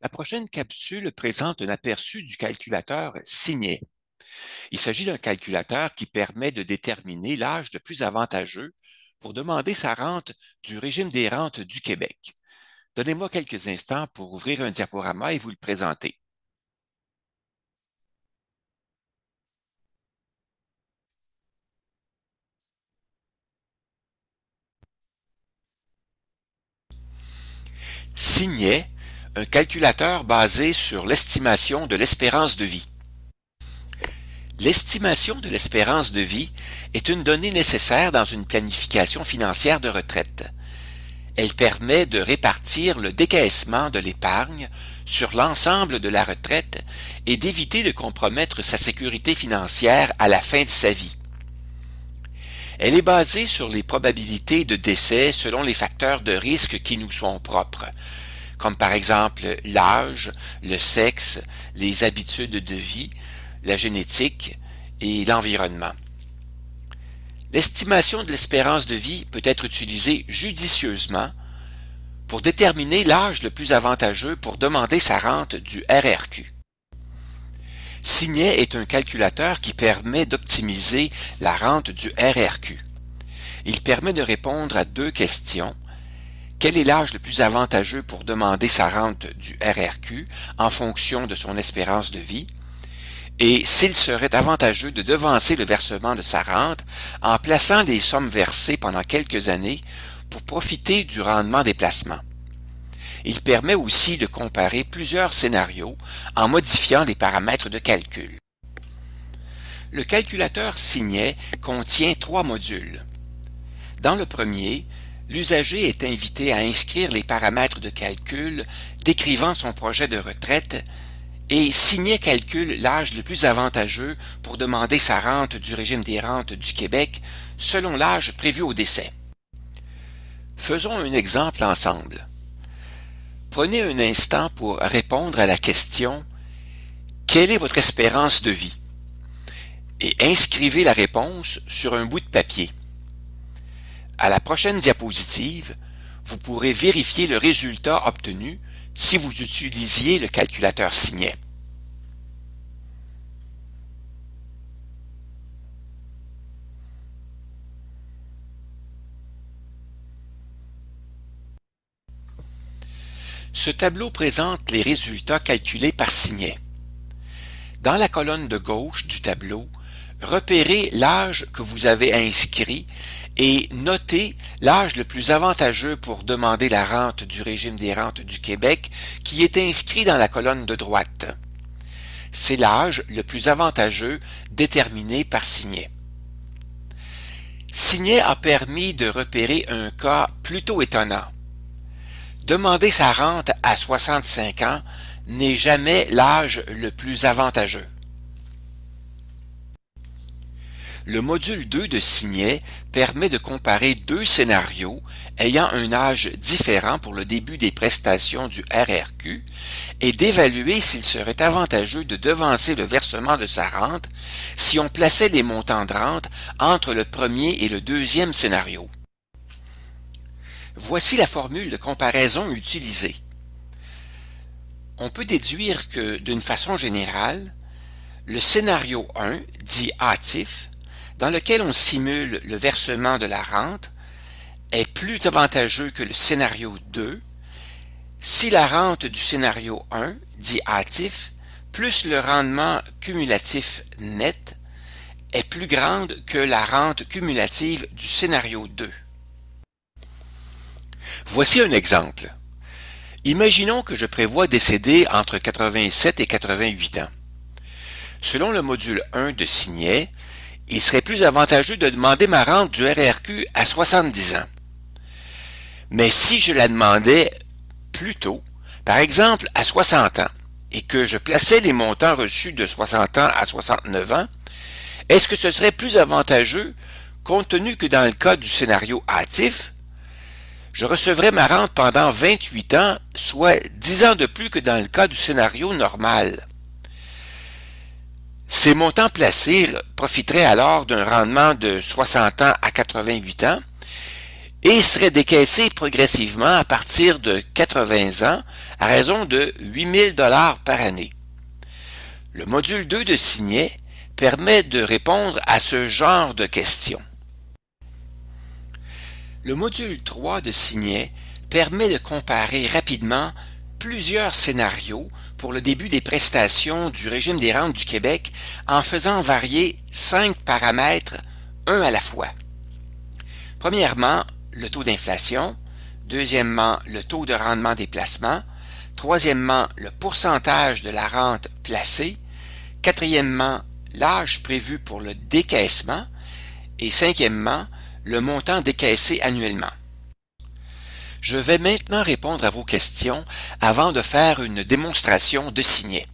La prochaine capsule présente un aperçu du calculateur Signet. Il s'agit d'un calculateur qui permet de déterminer l'âge le plus avantageux pour demander sa rente du régime des rentes du Québec. Donnez-moi quelques instants pour ouvrir un diaporama et vous le présenter. Signet, un calculateur basé sur l'estimation de l'espérance de vie. L'estimation de l'espérance de vie est une donnée nécessaire dans une planification financière de retraite. Elle permet de répartir le décaissement de l'épargne sur l'ensemble de la retraite et d'éviter de compromettre sa sécurité financière à la fin de sa vie. Elle est basée sur les probabilités de décès selon les facteurs de risque qui nous sont propres, comme par exemple l'âge, le sexe, les habitudes de vie, la génétique et l'environnement. L'estimation de l'espérance de vie peut être utilisée judicieusement pour déterminer l'âge le plus avantageux pour demander sa rente du RRQ. Signet est un calculateur qui permet d'optimiser la rente du RRQ. Il permet de répondre à deux questions. Quel est l'âge le plus avantageux pour demander sa rente du RRQ en fonction de son espérance de vie? Et s'il serait avantageux de devancer le versement de sa rente en plaçant les sommes versées pendant quelques années pour profiter du rendement des placements. Il permet aussi de comparer plusieurs scénarios en modifiant les paramètres de calcul. Le calculateur Signet contient 3 modules. Dans le premier, l'usager est invité à inscrire les paramètres de calcul décrivant son projet de retraite et Signet calcule l'âge le plus avantageux pour demander sa rente du régime des rentes du Québec selon l'âge prévu au décès. Faisons un exemple ensemble. Prenez un instant pour répondre à la question « Quelle est votre espérance de vie ?» et inscrivez la réponse sur un bout de papier. À la prochaine diapositive, vous pourrez vérifier le résultat obtenu si vous utilisiez le calculateur Signet. Ce tableau présente les résultats calculés par Signet. Dans la colonne de gauche du tableau, repérez l'âge que vous avez inscrit et notez l'âge le plus avantageux pour demander la rente du régime des rentes du Québec qui est inscrit dans la colonne de droite. C'est l'âge le plus avantageux déterminé par Signet. Signet a permis de repérer un cas plutôt étonnant. Demander sa rente à 65 ans n'est jamais l'âge le plus avantageux. Le module 2 de Signet permet de comparer deux scénarios ayant un âge différent pour le début des prestations du RRQ et d'évaluer s'il serait avantageux de devancer le versement de sa rente si on plaçait les montants de rente entre le premier et le deuxième scénario. Voici la formule de comparaison utilisée. On peut déduire que, d'une façon générale, le scénario 1, dit hâtif, dans lequel on simule le versement de la rente, est plus avantageux que le scénario 2 si la rente du scénario 1, dit hâtif, plus le rendement cumulatif net est plus grande que la rente cumulative du scénario 2. Voici un exemple. Imaginons que je prévois décéder entre 87 et 88 ans. Selon le module 1 de Signet, il serait plus avantageux de demander ma rente du RRQ à 70 ans. Mais si je la demandais plus tôt, par exemple à 60 ans, et que je plaçais les montants reçus de 60 ans à 69 ans, est-ce que ce serait plus avantageux compte tenu que dans le cas du scénario hâtif, je recevrais ma rente pendant 28 ans, soit 10 ans de plus que dans le cas du scénario normal. Ces montants placés profiteraient alors d'un rendement de 60 ans à 88 ans et serait décaissé progressivement à partir de 80 ans à raison de 8 000 $ par année. Le module 2 de Signet permet de répondre à ce genre de questions. Le module 3 de Signet permet de comparer rapidement plusieurs scénarios pour le début des prestations du régime des rentes du Québec en faisant varier 5 paramètres, un à la fois. Premièrement, le taux d'inflation. Deuxièmement, le taux de rendement des placements. Troisièmement, le pourcentage de la rente placée. Quatrièmement, l'âge prévu pour le décaissement. Et cinquièmement, le montant décaissé annuellement. Je vais maintenant répondre à vos questions avant de faire une démonstration de Signet.